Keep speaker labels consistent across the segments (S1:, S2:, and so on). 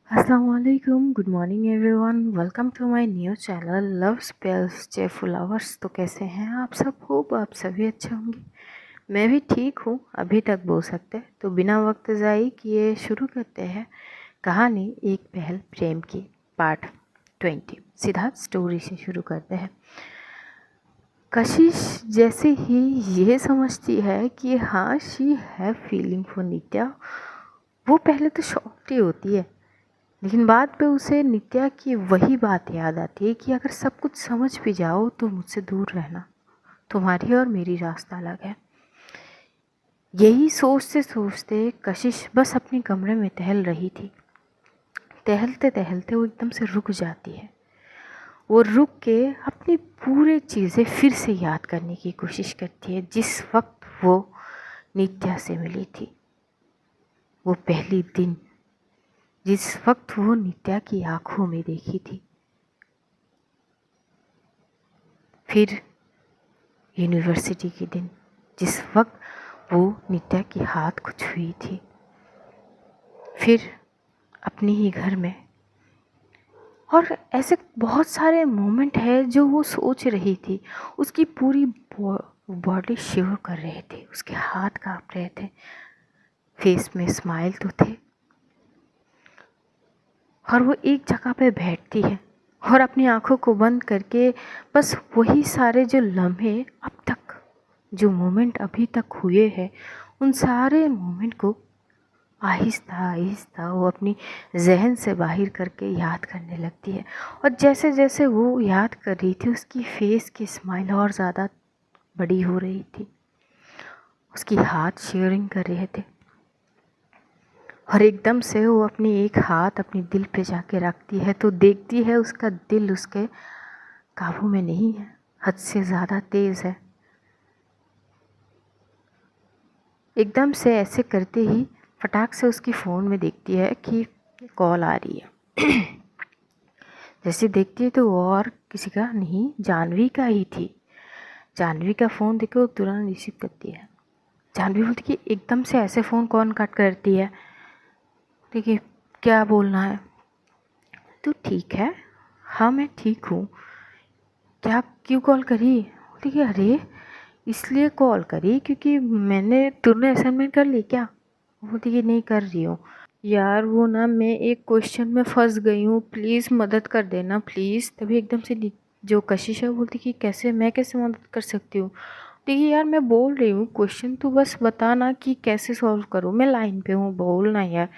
S1: Assalamualaikum, good morning everyone. Welcome to my new channel Love Spells Cheerful Hours। तो कैसे हैं आप सब? होप आप सभी अच्छे होंगे। मैं भी ठीक हूँ, अभी तक बोल सकते हैं। तो बिना वक्त ज़ाय किए शुरू करते हैं कहानी एक पहल प्रेम की पार्ट 20। सीधा स्टोरी से शुरू करते हैं। कशिश जैसे ही ये समझती है कि हाँ शी है फीलिंग फॉर नित्या, वो पहले तो शॉक्ड ही होती है, लेकिन बाद पे उसे नित्या की वही बात याद आती है कि अगर सब कुछ समझ भी जाओ तो मुझसे दूर रहना, तुम्हारी और मेरी रास्ता अलग है। यही सोचते सोचते कशिश बस अपने कमरे में टहल रही थी। टहलते टहलते वो एकदम से रुक जाती है। वो रुक के अपनी पूरी चीज़ें फिर से याद करने की कोशिश करती है जिस वक्त वो नित्या से मिली थी। वो पहली दिन जिस वक्त वो नित्या की आंखों में देखी थी, फिर यूनिवर्सिटी के दिन जिस वक्त वो नित्या की हाथ को छुई थी, फिर अपने ही घर में। और ऐसे बहुत सारे मोमेंट है जो वो सोच रही थी। उसकी पूरी बॉडी शिवर कर रहे थे, उसके हाथ कांप रहे थे, फेस में स्माइल तो थे। और वो एक जगह पे बैठती है और अपनी आंखों को बंद करके बस वही सारे जो लम्हे अब तक, जो मोमेंट अभी तक हुए हैं, उन सारे मोमेंट को आहिस्ता आहिस्ता वो अपनी जहन से बाहर करके याद करने लगती है। और जैसे जैसे वो याद कर रही थी, उसकी फेस की स्माइल और ज़्यादा बड़ी हो रही थी, उसकी हाथ शेयरिंग कर रहे थे। और एकदम से वो अपनी एक हाथ अपनी दिल पे जाके रखती है तो देखती है उसका दिल उसके काबू में नहीं है, हद से ज़्यादा तेज़ है। एकदम से ऐसे करते ही फटाक से उसकी फ़ोन में देखती है कि कॉल आ रही है। जैसे देखती है तो वो और किसी का नहीं, जानवी का ही थी। जानवी का फ़ोन देखे वो तुरंत रिसीव करती है। जानवी बोलती कि एकदम से ऐसे फ़ोन कौन कट करती है, देखिए क्या बोलना है। तो ठीक है, हाँ मैं ठीक हूँ, क्या क्यों कॉल करी? बोलती कि अरे इसलिए कॉल करी क्योंकि तूने असाइनमेंट कर ली क्या? बोलती कि नहीं कर रही हूँ। यार वो ना मैं एक क्वेश्चन में फंस गई हूँ, प्लीज़ मदद कर देना प्लीज़। तभी एकदम से जो कशिश है बोलती कि कैसे, मैं कैसे मदद कर सकती हूँ? देखिए यार मैं बोल रही हूँ क्वेश्चन, तो बस बताना कि कैसे सॉल्व करूँ, मैं लाइन पे हूँ, बोलना यार।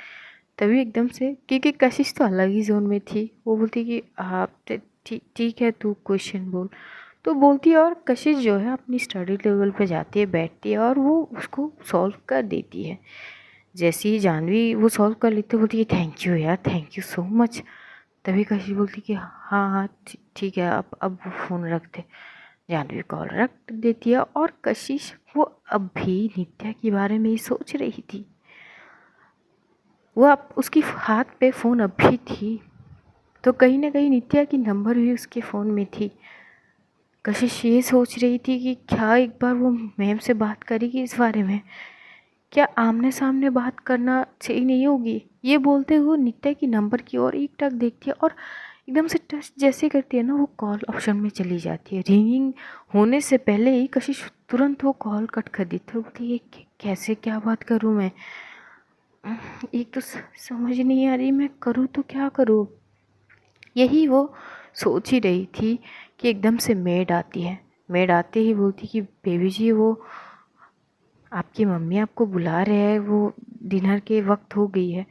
S1: तभी एकदम से, क्योंकि कशिश तो अलग ही जोन में थी, वो बोलती कि आप ठीक ठीक है तू क्वेश्चन बोल। तो बोलती है और कशिश जो है अपनी स्टडी लेवल पे जाती है, बैठती है और वो उसको सॉल्व कर देती है। जैसे ही जानवी वो सॉल्व कर लेती बोलती है थैंक यू यार, थैंक यू सो मच। तभी कशिश बोलती कि हाँ हाँ ठीक है, अब वो फ़ोन रख दे। जानवी कॉल रख देती है और कशिश वो अब भी नित्या के बारे में ही सोच रही थी। वो अब उसकी हाथ पे फ़ोन अब भी थी, तो कहीं ना कहीं नित्या की नंबर भी उसके फ़ोन में थी। कशिश ये सोच रही थी कि क्या एक बार वो मैम से बात करेगी इस बारे में, क्या आमने सामने बात करना सही नहीं होगी? ये बोलते हुए नित्या की नंबर की ओर एक टक देखती है और एकदम से टच जैसे करती है ना, वो कॉल ऑप्शन में चली जाती है। रिंगिंग होने से पहले ही कशिश तुरंत वो कॉल कट कर देती है। बोलती है कैसे क्या बात करूँ मैं, एक तो समझ नहीं आ रही, मैं करूँ तो क्या करूँ। यही वो सोच ही रही थी कि एकदम से मेड आती है। मेड आते ही बोलती कि बेबी जी वो आपकी मम्मी आपको बुला रहे हैं, वो डिनर के वक्त हो गई है।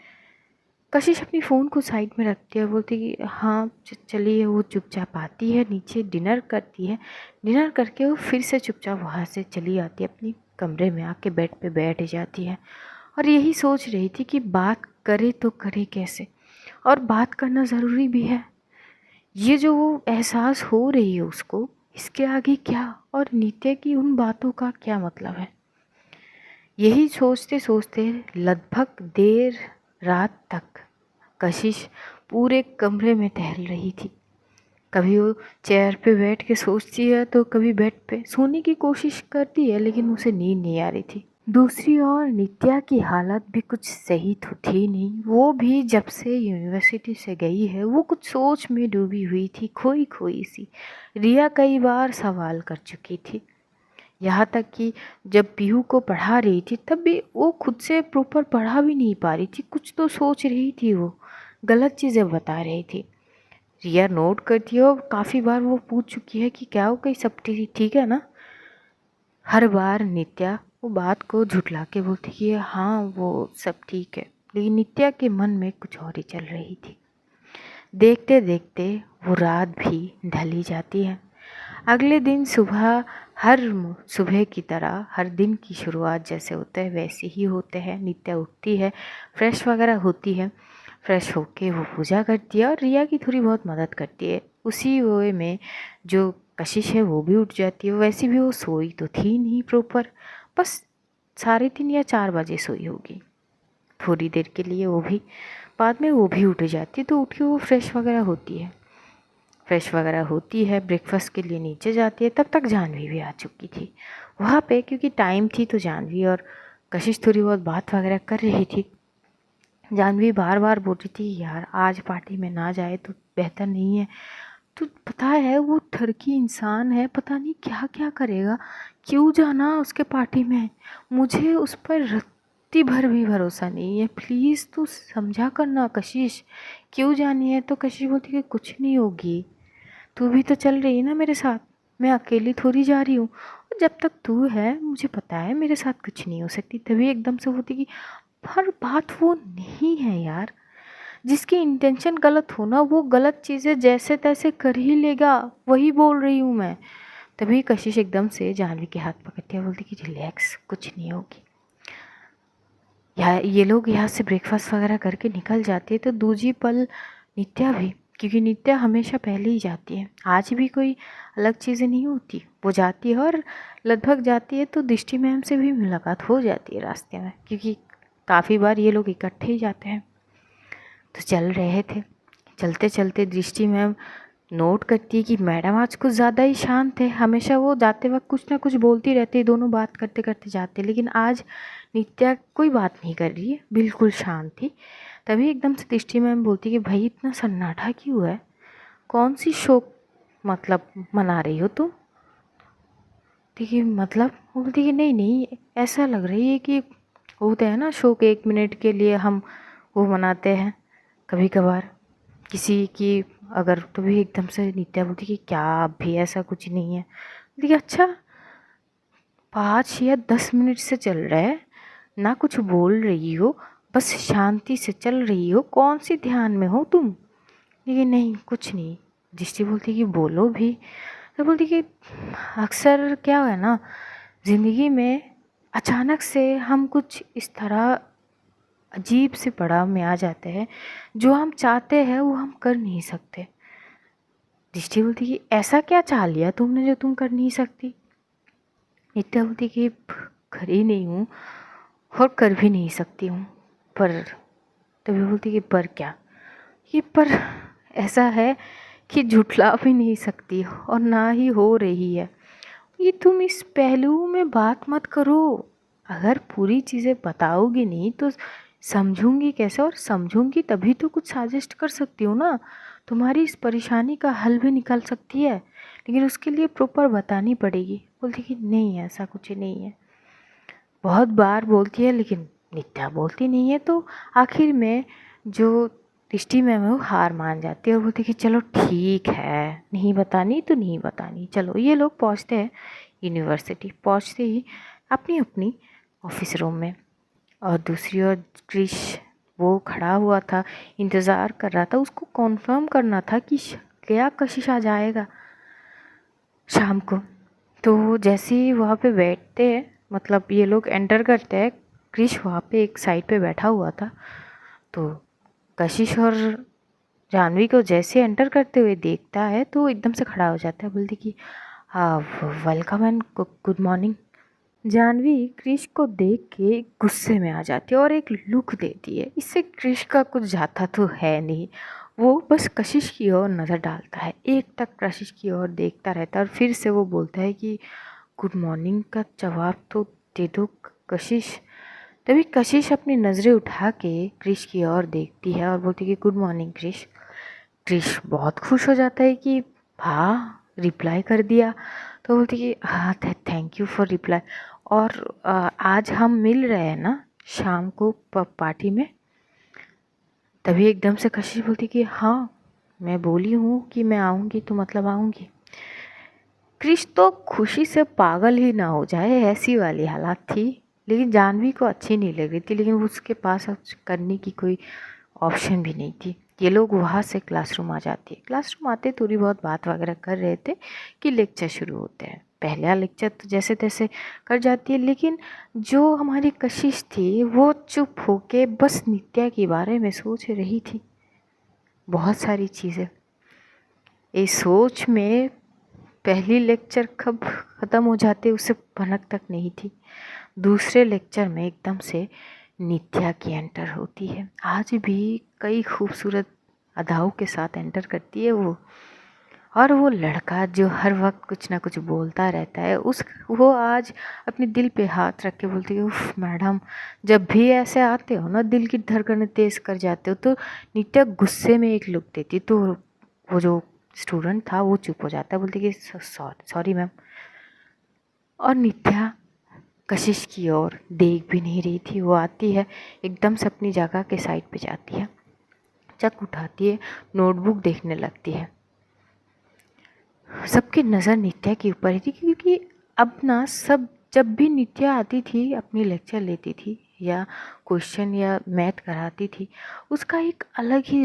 S1: कशिश अपनी फ़ोन को साइड में रखती है, बोलती कि हाँ चलिए। वो चुपचाप आती है नीचे, डिनर करती है। डिनर करके वो फिर से चुपचाप वहाँ से चली आती है, अपनी कमरे में आके बेड पे बैठ जाती है। और यही सोच रही थी कि बात करे तो करे कैसे, और बात करना ज़रूरी भी है। ये जो वो एहसास हो रही है उसको, इसके आगे क्या, और नित्य की उन बातों का क्या मतलब है। यही सोचते सोचते लगभग देर रात तक कशिश पूरे कमरे में टहल रही थी। कभी वो चेयर पे बैठ के सोचती है तो कभी बेड पे सोने की कोशिश करती है, लेकिन उसे नींद नहीं आ रही थी। दूसरी ओर नित्या की हालत भी कुछ सही तो थी नहीं। वो भी जब से यूनिवर्सिटी से गई है वो कुछ सोच में डूबी हुई थी, खोई खोई सी। रिया कई बार सवाल कर चुकी थी, यहाँ तक कि जब पीहू को पढ़ा रही थी तब भी वो खुद से प्रॉपर पढ़ा भी नहीं पा रही थी। कुछ तो सोच रही थी, वो गलत चीज़ें बता रही थी। रिया नोट करती है और काफ़ी बार वो पूछ चुकी है कि क्या हो, कहीं सब ठीक है ना। हर बार नित्या वो बात को झुठला के बोलती कि हाँ वो सब ठीक है, लेकिन नित्या के मन में कुछ और ही चल रही थी। देखते देखते वो रात भी ढली जाती है। अगले दिन सुबह, हर सुबह की तरह हर दिन की शुरुआत जैसे होता है वैसे ही होते हैं। नित्या उठती है, फ्रेश वगैरह होती है, फ्रेश होके वो पूजा करती है और रिया की थोड़ी बहुत मदद करती है। उसी वे में जो कशिश है वो भी उठ जाती है। वैसे भी वो सोई तो थी नहीं प्रॉपर, बस 3:30 या 4 बजे सोई होगी थोड़ी देर के लिए। वो भी बाद में वो भी उठ जाती, तो उठ के वो फ्रेश वगैरह होती है। ब्रेकफास्ट के लिए नीचे जाती है। तब तक जानवी भी आ चुकी थी वहाँ पे, क्योंकि टाइम थी तो जानवी और कशिश थोड़ी बहुत बात वगैरह कर रही थी। जानवी बार बार बोल रही थी यार आज पार्टी में ना जाए तो बेहतर नहीं है। तो पता है वो ठरकी इंसान है, पता नहीं क्या क्या करेगा, क्यों जाना उसके पार्टी में। मुझे उस पर रत्ती भर भी भरोसा नहीं है। प्लीज़ तू समझा करना कशिश, क्यों जानी है। तो कशिश बोलती कि कुछ नहीं होगी, तू भी तो चल रही है ना मेरे साथ, मैं अकेली थोड़ी जा रही हूँ। और जब तक तू है मुझे पता है मेरे साथ कुछ नहीं हो सकती। तभी एकदम से होती कि हर बात वो नहीं है यार, जिसकी इंटेंशन गलत हो ना वो गलत चीज़ें जैसे तैसे कर ही लेगा, वही बोल रही हूँ मैं। तभी कशिश एकदम से जानवी के हाथ पकड़ती है, बोलती कि रिलैक्स, कुछ नहीं होगी। ये लोग यहाँ से ब्रेकफास्ट वगैरह करके निकल जाते हैं। तो दूजी पल नित्या भी, क्योंकि नित्या हमेशा पहले ही जाती है, आज भी कोई अलग चीज़ें नहीं होती, वो जाती है और लगभग जाती है तो दृष्टि मैम से भी मुलाकात हो जाती है रास्ते में, क्योंकि काफ़ी बार ये लोग इकट्ठे ही जाते हैं। तो चल रहे थे, चलते चलते दृष्टि मैम नोट करती है कि मैडम आज कुछ ज़्यादा ही शांत है। हमेशा वो जाते वक्त कुछ ना कुछ बोलती रहती है, दोनों बात करते करते जाते, लेकिन आज नित्या कोई बात नहीं कर रही है, बिल्कुल शांत थी। तभी एकदम से दृष्टि मैम बोलती कि भाई इतना सन्नाटा क्यों है, कौन सी शोक मतलब मना रही हो तुम। ठीक है, मतलब वो बोलती कि नहीं नहीं ऐसा लग रही है कि होता है ना शोक, 1 मिनट के लिए हम वो मनाते हैं कभी कभार किसी की अगर। तो भी एकदम से नित्या बोलती कि क्या अब भी ऐसा कुछ नहीं है। बोलती अच्छा 5 या 10 मिनट से चल रहा है, ना कुछ बोल रही हो, बस शांति से चल रही हो, कौन सी ध्यान में हो तुम। लेकिन नहीं कुछ नहीं। दृष्टि बोलती कि बोलो भी। तो बोलती कि अक्सर क्या है ना ज़िंदगी में, अचानक से हम कुछ इस तरह अजीब से पड़ाव में आ जाते हैं, जो हम चाहते हैं वो हम कर नहीं सकते। दृष्टि बोलती कि ऐसा क्या चाह लिया तुमने जो तुम कर नहीं सकती। नित्या बोलती कि कर ही नहीं हूँ और कर भी नहीं सकती हूँ, पर तभी बोलती कि पर क्या, ये पर ऐसा है कि झुठला भी नहीं सकती और ना ही हो रही है। ये तुम इस पहलू में बात मत करो, अगर पूरी चीज़ें बताओगी नहीं तो समझूंगी कैसे, और समझूंगी तभी तो कुछ सजेस्ट कर सकती हूँ ना, तुम्हारी इस परेशानी का हल भी निकल सकती है, लेकिन उसके लिए प्रॉपर बतानी पड़ेगी। बोलती कि नहीं ऐसा कुछ नहीं है। बहुत बार बोलती है लेकिन नित्या बोलती नहीं है। तो आखिर में जो दृष्टि मैम है वो हार मान जाती है और बोलती कि चलो ठीक है, नहीं बतानी तो नहीं बतानी। चलो ये लोग पहुंचते हैं यूनिवर्सिटी। पहुंचते ही अपनी अपनी ऑफिस रूम में, और दूसरी ओर क्रिश वो खड़ा हुआ था, इंतज़ार कर रहा था, उसको कॉन्फर्म करना था कि क्या कशिश आ जाएगा शाम को। तो जैसे ही वहाँ पे बैठते हैं, मतलब ये लोग एंटर करते हैं, क्रिश वहाँ पे एक साइड पे बैठा हुआ था। तो कशिश और जानवी को जैसे एंटर करते हुए देखता है तो एकदम से खड़ा हो जाता है, बोलती कि welcome and good morning. Jahnavi Krish को देख के गुस्से में आ जाती है और एक लुक देती है। इससे क्रिश का कुछ जाता तो है नहीं, वो बस कशिश की ओर नज़र डालता है, एक टक कशिश की ओर देखता रहता है और फिर से वो बोलता है कि गुड मॉर्निंग का जवाब तो दे दो कशिश तभी कशिश अपनी नज़रें उठा के क्रिश की ओर देखती है और बोलती है कि गुड मॉर्निंग क्रिश। क्रिश बहुत खुश हो जाता है कि हाँ रिप्लाई कर दिया। तो बोलती कि हाँ थैंक यू फॉर रिप्लाई। और आज हम मिल रहे हैं ना शाम को पार्टी में। तभी एकदम से कशिश बोलती कि हाँ मैं बोली हूँ कि मैं आऊँगी तो मतलब आऊँगी। क्रिश तो खुशी से पागल ही ना हो जाए ऐसी वाली हालात थी। लेकिन जानवी को अच्छी नहीं लग रही थी, लेकिन उसके पास अब करने की कोई ऑप्शन भी नहीं थी। ये लोग वहाँ से क्लासरूम आ जाते हैं। क्लासरूम आते थोड़ी बहुत बात वगैरह कर रहे थे कि लेक्चर शुरू होते हैं। पहला लेक्चर तो जैसे तैसे कर जाती है, लेकिन जो हमारी कशिश थी वो चुप होके बस नित्या के बारे में सोच रही थी, बहुत सारी चीज़ें। इस सोच में पहली लेक्चर कब ख़त्म हो जाते उसे भनक तक नहीं थी। दूसरे लेक्चर में एकदम से नित्या की एंटर होती है। आज भी कई खूबसूरत अदाओं के साथ एंटर करती है वो। और वो लड़का जो हर वक्त कुछ ना कुछ बोलता रहता है वो आज अपने दिल पे हाथ रख के बोलती है उफ मैडम, जब भी ऐसे आते हो ना दिल की धड़कनें तेज़ कर जाते हो। तो नित्या गुस्से में एक लुक देती, तो वो जो स्टूडेंट था वो चुप हो जाता है, बोलती कि सॉरी मैम। और नित्या कशिश की ओर देख भी नहीं रही थी। वो आती है एकदम से अपनी जगह के साइड पे जाती है, चक उठाती है, नोटबुक देखने लगती है। सबकी नज़र नित्या के ऊपर ही थी, क्योंकि अब ना सब जब भी नित्या आती थी अपनी लेक्चर लेती थी या क्वेश्चन या मैथ कराती थी, उसका एक अलग ही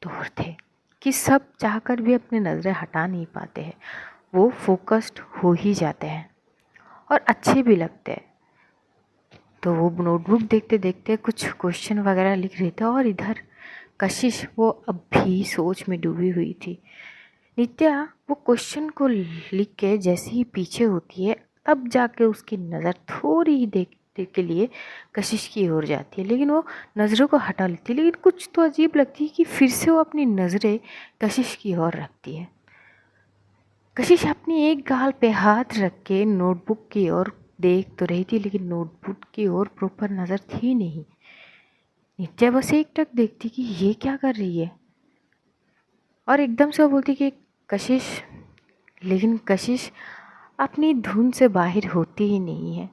S1: दौर थे कि सब चाहकर भी अपनी नज़रें हटा नहीं पाते हैं। वो फोकस्ड हो ही जाते हैं और अच्छे भी लगते हैं। तो वो नोटबुक देखते देखते कुछ क्वेश्चन वगैरह लिख रहे थे और इधर कशिश वो अब भी सोच में डूबी हुई थी। नित्या वो क्वेश्चन को लिख के जैसे ही पीछे होती है तब जाके उसकी नज़र थोड़ी ही देखने के लिए कशिश की ओर जाती है, लेकिन वो नज़रों को हटा लेती है। लेकिन कुछ तो अजीब लगती है कि फिर से वो अपनी नज़रें कशिश की ओर रखती है। कशिश अपनी एक गाल पे हाथ रख के नोटबुक की ओर देख तो रही थी, लेकिन नोटबुक की ओर प्रॉपर नज़र थी नहीं। नित्या बस एक टक देखती कि ये क्या कर रही है और एकदम से वो बोलती कि कशिश, लेकिन कशिश अपनी धुन से बाहर होती ही नहीं है।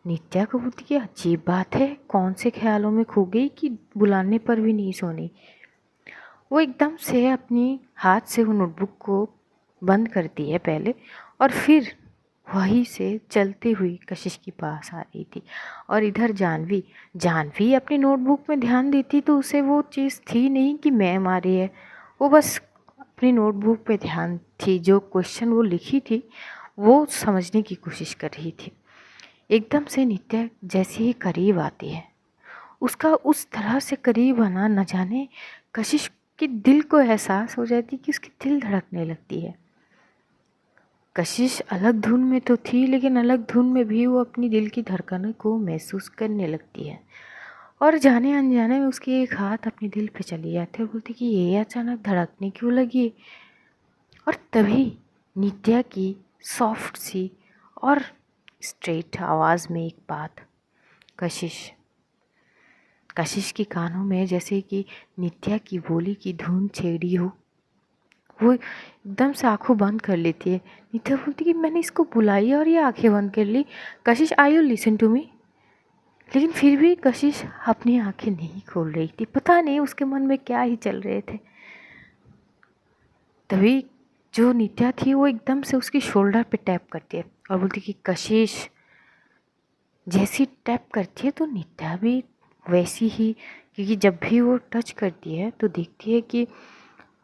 S1: नित्या को बोलती कि अजीब बात है, कौन से ख्यालों में खो गई कि बुलाने पर भी नहीं सोनी। वो एकदम से अपनी हाथ से वो नोटबुक को बंद करती है पहले, और फिर वहीं से चलती हुई कशिश के पास आ रही थी। और इधर जानवी अपनी नोटबुक में ध्यान देती तो उसे वो चीज़ थी नहीं कि मैम आ रही है। वो बस अपनी नोटबुक पे ध्यान थी, जो क्वेश्चन वो लिखी थी वो समझने की कोशिश कर रही थी। एकदम से नित्या जैसे ही करीब आती है, उसका उस तरह से करीब आना न जाने कशिश के दिल को एहसास हो जाती कि उसकी दिल धड़कने लगती है। कशिश अलग धुन में तो थी, लेकिन अलग धुन में भी वो अपनी दिल की धड़कनों को महसूस करने लगती है। और जाने अनजाने में उसकी एक हाथ अपने दिल पे चली जाती है और बोलती कि ये अचानक धड़कने क्यों लगी। और तभी नित्या की सॉफ्ट सी और स्ट्रेट आवाज़ में एक बात कशिश के कानों में जैसे कि नित्या की बोली की धुन छेड़ी हो। वो एकदम से आंखों बंद कर लेती है। नित्या बोलती कि मैंने इसको बुलाई और ये आंखें बंद कर ली। कशिश, आई यू लिसन टू मी। लेकिन फिर भी कशिश अपनी आंखें नहीं खोल रही थी। पता नहीं उसके मन में क्या ही चल रहे थे। तभी जो नित्या थी वो एकदम से उसकी शोल्डर पे टैप करती है और बोलती कि कशिश। जैसी टैप करती है तो नित्या भी वैसी ही, क्योंकि जब भी वो टच करती है तो देखती है कि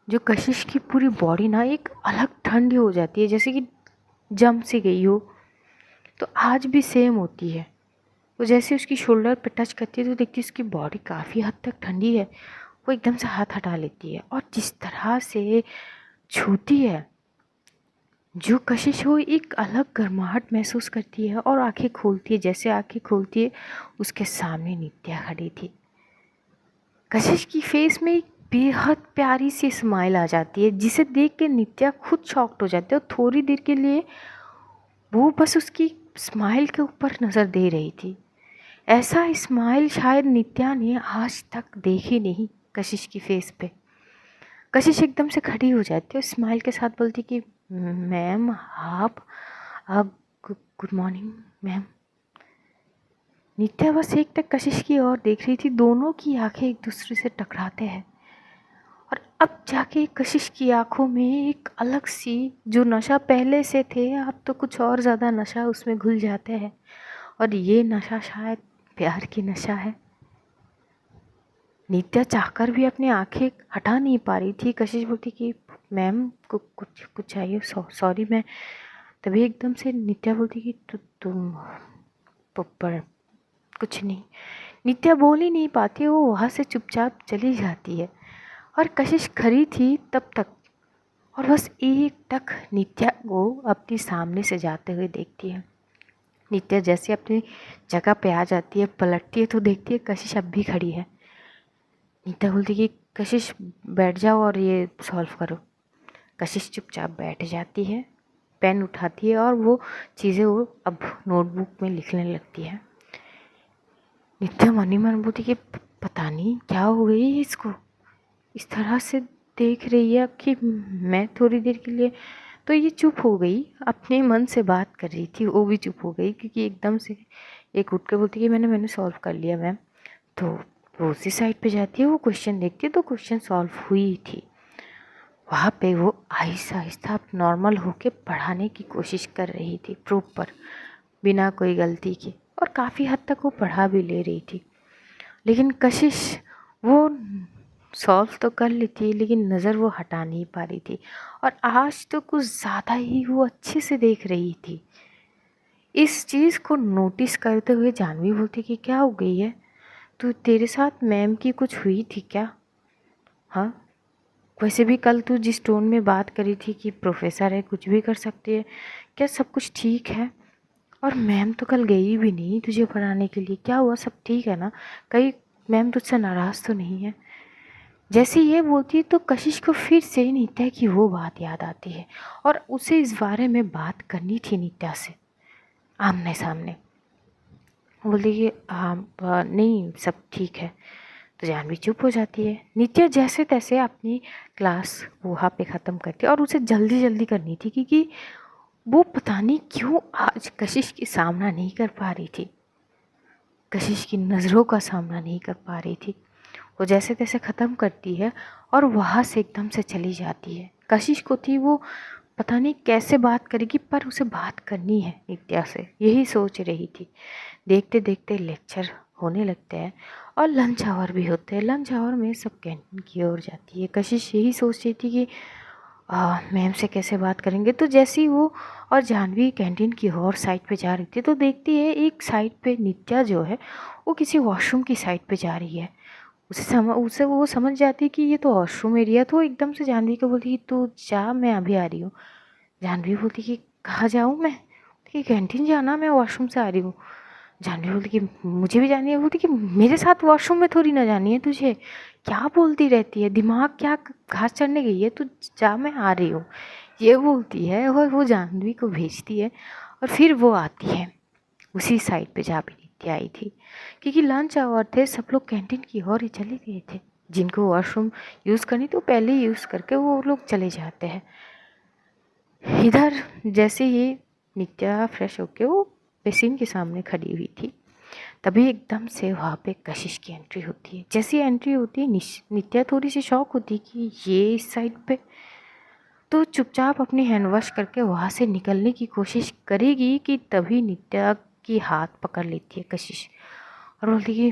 S1: जो कशिश की पूरी बॉडी ना एक अलग ठंडी हो जाती है, जैसे कि जम सी गई हो। तो आज भी सेम होती है। वो जैसे उसकी शोल्डर पे टच करती है तो देखती है उसकी बॉडी काफ़ी हद तक ठंडी है। वो एकदम से हाथ हटा लेती है और जिस तरह से छूती है, जो कशिश हो एक अलग गर्माहट महसूस करती है और आंखें खोलती है। जैसे आंखें खोलती है उसके सामने नित्या खड़ी थी। कशिश की फेस में एक बेहद प्यारी सी स्माइल आ जाती है, जिसे देख के नित्या खुद शॉक्ड हो जाती है। और थोड़ी देर के लिए वो बस उसकी स्माइल के ऊपर नज़र दे रही थी। ऐसा स्माइल शायद नित्या ने आज तक देखी नहीं कशिश की फेस पे। कशिश एकदम से खड़ी हो जाती है, स्माइल के साथ बोलती कि मैम आप गुड मॉर्निंग मैम। नित्या बस एक टक कशिश की ओर देख रही थी, दोनों की आंखें एक दूसरे से टकराते हैं और अब जाके कशिश की आंखों में एक अलग सी, जो नशा पहले से थे अब तो कुछ और ज़्यादा नशा उसमें घुल जाते हैं, और ये नशा शायद प्यार की नशा है। नित्या चाहकर भी अपनी आंखें हटा नहीं पा रही थी। कशिश बोलती कि मैम कुछ चाहिए, सॉरी मैं। तभी एकदम से नित्या बोलती कि तुम पर कुछ नहीं। नित्या बोल ही नहीं पाती, वो वहाँ से चुपचाप चली जाती है और कशिश खड़ी थी तब तक, और बस एक टक नित्या को अपनी सामने से जाते हुए देखती है। नित्या जैसे अपनी जगह पे आ जाती है, पलटती है तो देखती है कशिश अब भी खड़ी है। नित्या बोलती कि कशिश बैठ जाओ और ये सॉल्व करो। कशिश चुपचाप बैठ जाती है, पेन उठाती है और वो चीज़ें वो अब नोटबुक में लिखने लगती है। नित्या मन ही मन बोलती कि पता नहीं क्या हो गई है इसको, इस तरह से देख रही है कि मैं थोड़ी देर के लिए, तो ये चुप हो गई, अपने मन से बात कर रही थी, वो भी चुप हो गई क्योंकि एकदम से एक उठ के बोलती कि मैंने सॉल्व कर लिया मैम। तो वो उसी साइड पे जाती है, वो क्वेश्चन देखती है तो क्वेश्चन सॉल्व हुई थी। वहाँ पे वो आहिस्ता आहिस्ता नॉर्मल होके पढ़ाने की कोशिश कर रही थी प्रॉपर, बिना कोई गलती के, और काफ़ी हद तक वो पढ़ा भी ले रही थी। लेकिन कशिश वो सॉल्व तो कर लेती लेकिन नज़र वो हटा नहीं पा रही थी, और आज तो कुछ ज़्यादा ही वो अच्छे से देख रही थी। इस चीज़ को नोटिस करते हुए जानवी बोलती कि क्या हो गई है, तो तेरे साथ मैम की कुछ हुई थी क्या? हाँ, वैसे भी कल तू जिस टोन में बात करी थी कि प्रोफेसर है कुछ भी कर सकती है, क्या सब कुछ ठीक है? और मैम तो कल गई भी नहीं तुझे पढ़ाने के लिए, क्या हुआ, सब ठीक है ना? कहीं मैम तुझसे नाराज़ तो नहीं है? जैसे ये बोलती है तो कशिश को फिर से नित्या की वो बात याद आती है और उसे इस बारे में बात करनी थी नित्या से आमने सामने। बोलती कि हाँ नहीं सब ठीक है, तो जानवी चुप हो जाती है। नित्या जैसे तैसे अपनी क्लास वहाँ पे ख़त्म करती है और उसे जल्दी जल्दी करनी थी क्योंकि वो पता नहीं क्यों आज कशिश की सामना नहीं कर पा रही थी, कशिश की नज़रों का सामना नहीं कर पा रही थी। वो जैसे तैसे ख़त्म करती है और वहाँ से एकदम से चली जाती है। कशिश को थी वो पता नहीं कैसे बात करेगी, पर उसे बात करनी है नित्या से, यही सोच रही थी। देखते देखते लेक्चर होने लगते हैं और लंच आवर भी होते हैं। लंच आवर में सब कैंटीन की ओर जाती है। कशिश यही सोच रही थी कि मैम से कैसे बात करेंगे। तो जैसे ही वो और जानवी कैंटीन की और साइड पे जा रही थी तो देखती है एक साइड पे नित्या जो है वो किसी वॉशरूम की साइड पे जा रही है। उसे वो समझ जाती है कि ये तो वॉशरूम एरिया, तो एकदम से जानवी को बोलती कि तू जा मैं अभी आ रही हूँ। जानवी बोलती कि कहाँ जाऊँ मैं? कि कैंटीन जाना, मैं वॉशरूम से आ रही हूँ। जानवी बोलती कि मुझे भी जानी है। बोलती कि मेरे साथ वॉशरूम में थोड़ी ना जानी है तुझे, क्या बोलती रहती है, दिमाग क्या घास चढ़ने गई है, तू जा मैं आ रही हूँ, ये बोलती है और वो जानवी को भेजती है। और फिर वो आती है उसी साइड पे जहाँ पे नित्या आई थी, क्योंकि लंच आवर थे, सब लोग कैंटीन की ओर ही चले गए थे। जिनको वॉशरूम यूज़ करनी तो पहले ही यूज़ करके वो लोग चले जाते हैं। इधर जैसे ही नित्या फ्रेश होके वो बेसिन के सामने खड़ी हुई थी, तभी एकदम से वहाँ पे कशिश की एंट्री होती है। जैसी एंट्री होती है नित्या थोड़ी सी शॉक होती है कि ये इस साइड पे, तो चुपचाप अपनी हैंड वॉश करके वहाँ से निकलने की कोशिश करेगी कि तभी नित्या की हाथ पकड़ लेती है कशिश और बोलती कि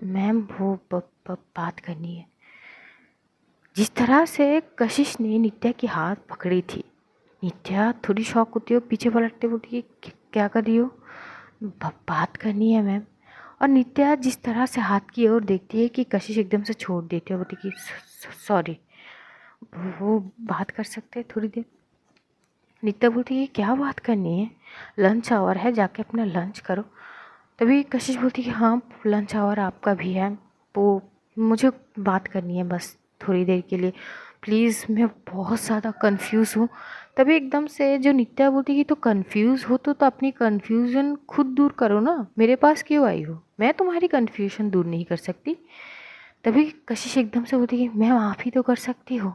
S1: मैम वो बात करनी है। जिस तरह से कशिश ने नित्या की हाथ पकड़ी थी, नित्या थोड़ी शॉक होती है, पीछे पलटते बोलती है क्या कर रही हो? बात करनी है मैम। और नित्या जिस तरह से हाथ की ओर देखती है कि कशिश एकदम से छोड़ देती है, बोलती कि सॉरी, वो बात कर सकते हैं थोड़ी देर? नित्या बोलती है क्या बात करनी है, लंच आवर है, जाके अपना लंच करो। तभी कशिश बोलती है कि हाँ लंच आवर आपका भी है, वो मुझे बात करनी है बस थोड़ी देर के लिए प्लीज़, मैं बहुत ज़्यादा कंफ्यूज हूँ। तभी एकदम से जो नित्या बोलती कि तो कंफ्यूज हो तो अपनी कंफ्यूजन खुद दूर करो ना, मेरे पास क्यों आई हो, मैं तुम्हारी कंफ्यूजन दूर नहीं कर सकती। तभी कशिश एकदम से बोलती कि मैं आप ही तो कर सकती हो।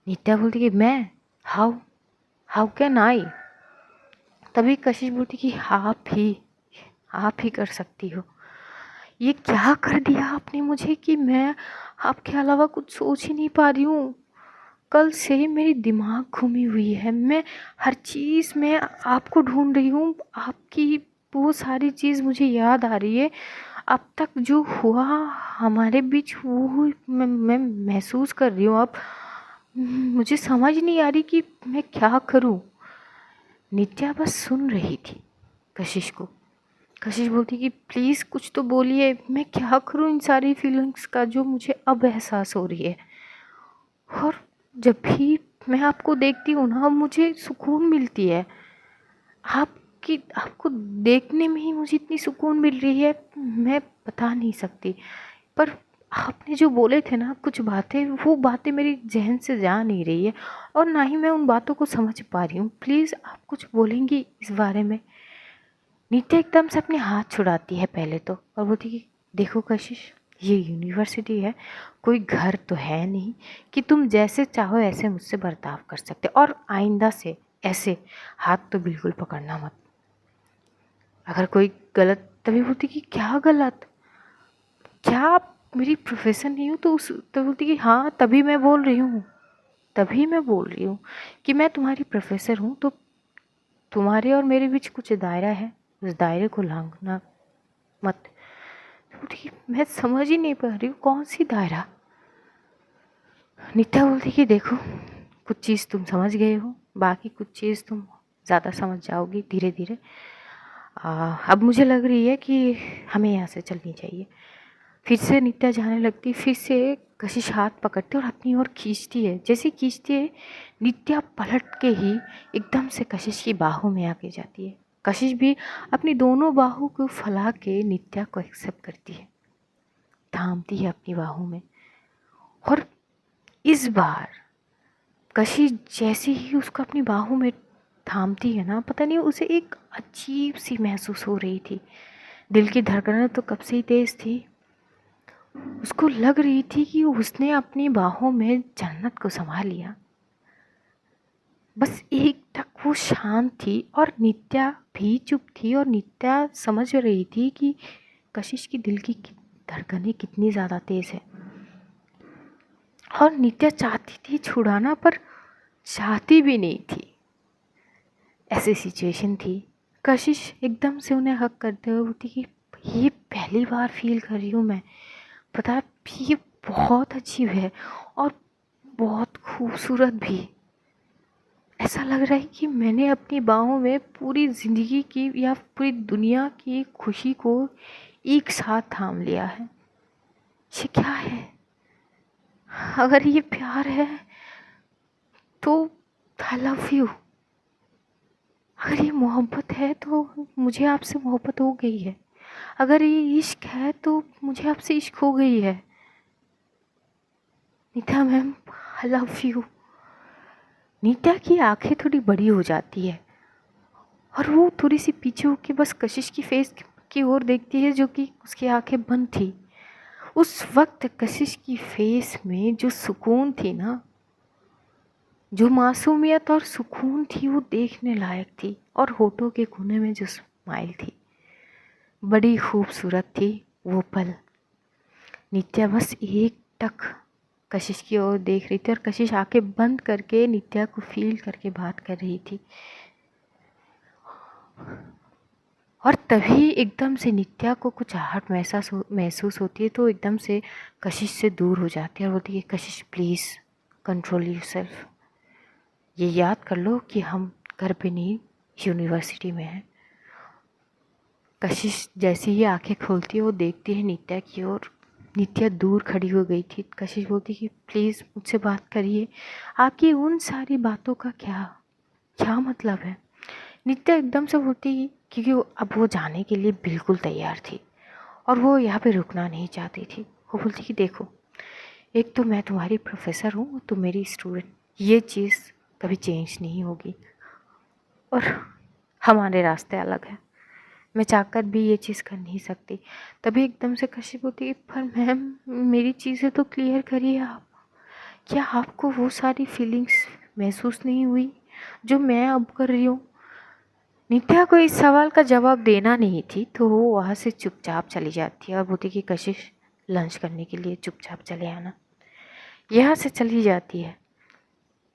S1: नित्या बोलती कि मैं, हाउ हाउ कैन आई। तभी कशिश बोलती कि आप ही कर सकती हो। ये क्या कर दिया आपने मुझे कि मैं आपके अलावा कुछ सोच ही नहीं पा रही हूँ। कल से मेरी दिमाग घूमी हुई है, मैं हर चीज़ में आपको ढूंढ रही हूँ, आपकी वो सारी चीज़ मुझे याद आ रही है। अब तक जो हुआ हमारे बीच वो मैं महसूस कर रही हूँ। अब मुझे समझ नहीं आ रही कि मैं क्या करूँ। नित्या बस सुन रही थी कशिश को। कशिश बोलती कि प्लीज़ कुछ तो बोलिए, मैं क्या करूँ इन सारी फीलिंग्स का जो मुझे अब एहसास हो रही है। और जब भी मैं आपको देखती हूँ ना, मुझे सुकून मिलती है। आपको देखने में ही मुझे इतनी सुकून मिल रही है, मैं बता नहीं सकती। पर आपने जो बोले थे ना कुछ बातें, वो बातें मेरी जहन से जा नहीं रही है और ना ही मैं उन बातों को समझ पा रही हूँ। प्लीज़ आप कुछ बोलेंगी इस बारे में। नित्या एकदम से अपने हाथ छुड़ाती है पहले तो और बोलती कि देखो कशिश, ये यूनिवर्सिटी है, कोई घर तो है नहीं कि तुम जैसे चाहो ऐसे मुझसे बर्ताव कर सकते, और आइंदा से ऐसे हाथ तो बिल्कुल पकड़ना मत। अगर कोई गलत, तभी बोलती कि क्या गलत, क्या आप मेरी प्रोफेसर नहीं हो तो उस, तो बोलती कि हाँ तभी मैं बोल रही हूँ, तभी मैं बोल रही हूँ कि मैं तुम्हारी प्रोफेसर हूँ, तो तुम्हारे और मेरे बीच कुछ दायरा है, उस दायरे को लांघना मत। बोलती मैं समझ ही नहीं पा रही हूँ कौन सी दायरा। नित्या बोलती कि देखो, कुछ चीज़ तुम समझ गए हो, बाकी कुछ चीज़ तुम ज़्यादा समझ जाओगी धीरे धीरे। अब मुझे लग रही है कि हमें यहाँ से चलनी चाहिए। फिर से नित्या जाने लगती, फिर से कशिश हाथ पकड़ती और अपनी ओर खींचती है। जैसे खींचती है, नित्या पलट के ही एकदम से कशिश की बाहों में आके जाती है। कशिश भी अपनी दोनों बाहों को फैला के नित्या को एक्सेप्ट करती है, थामती है अपनी बाहों में। और इस बार कशिश जैसे ही उसको अपनी बाहों में थामती है ना, पता नहीं उसे एक अजीब सी महसूस हो रही थी। दिल की धड़कनें तो कब से ही तेज थी। उसको लग रही थी कि उसने अपनी बाहों में जन्नत को संभाल लिया। बस एक टक वो शांत थी और नित्या भी चुप थी, और नित्या समझ रही थी कि कशिश की दिल की धड़कनें कितनी ज़्यादा तेज़ है। और नित्या चाहती थी छुड़ाना, पर चाहती भी नहीं थी। ऐसी सिचुएशन थी। कशिश एकदम से उन्हें हक करते हुए बोलती कि ये पहली बार फील कर रही हूँ मैं, पता है ये बहुत अजीब है और बहुत खूबसूरत भी। ऐसा लग रहा है कि मैंने अपनी बाहों में पूरी ज़िंदगी की या पूरी दुनिया की खुशी को एक साथ थाम लिया है। ये क्या है? अगर ये प्यार है तो आई लव यू। अगर ये मोहब्बत है तो मुझे आपसे मोहब्बत हो गई है। अगर ये इश्क है तो मुझे आपसे इश्क हो गई है। Neeta ma'am, I love you. Neeta की आंखें थोड़ी बड़ी हो जाती है और वो थोड़ी सी पीछे होकर बस कशिश की फेस की ओर देखती है, जो कि उसकी आंखें बंद थी। उस वक्त कशिश की फेस में जो सुकून थी ना, जो मासूमियत और सुकून थी, वो देखने लायक थी। और होठों के कोने में जो स्माइल थी, बड़ी खूबसूरत थी वो पल। नित्या बस एक टक कशिश की ओर देख रही थी और कशिश आंखें बंद करके नित्या को फील करके बात कर रही थी। और तभी एकदम से नित्या को कुछ आहट महसूस होती है, तो एकदम से कशिश से दूर हो जाती है और बोलती है कशिश प्लीज़ कंट्रोल योरसेल्फ। ये याद कर लो कि हम घर पे नहीं यूनिवर्सिटी में हैं। कशिश जैसे ही आंखें खोलती है, वो देखती है नित्या की ओर। नित्या दूर खड़ी हो गई थी। कशिश बोलती कि प्लीज़ मुझसे बात करिए, आपकी उन सारी बातों का क्या क्या मतलब है। नित्या एकदम से बोलती, क्योंकि अब वो जाने के लिए बिल्कुल तैयार थी और वो यहाँ पे रुकना नहीं चाहती थी। वो बोलती कि देखो, एक तो मैं तुम्हारी प्रोफेसर हूँ, तुम मेरी स्टूडेंट, ये चीज़ कभी चेंज नहीं होगी और हमारे रास्ते अलग हैं, मैं चाहकर भी ये चीज़ कर नहीं सकती। तभी एकदम से कशिश बोलती है, पर मैम मेरी चीज़ें तो क्लियर करिए आप, क्या आपको वो सारी फीलिंग्स महसूस नहीं हुई जो मैं अब कर रही हूँ? नित्या को इस सवाल का जवाब देना नहीं थी, तो वो वहाँ से चुपचाप चली जाती है और बोलती कि कशिश लंच करने के लिए चुपचाप चले आना। यहाँ से चली जाती है।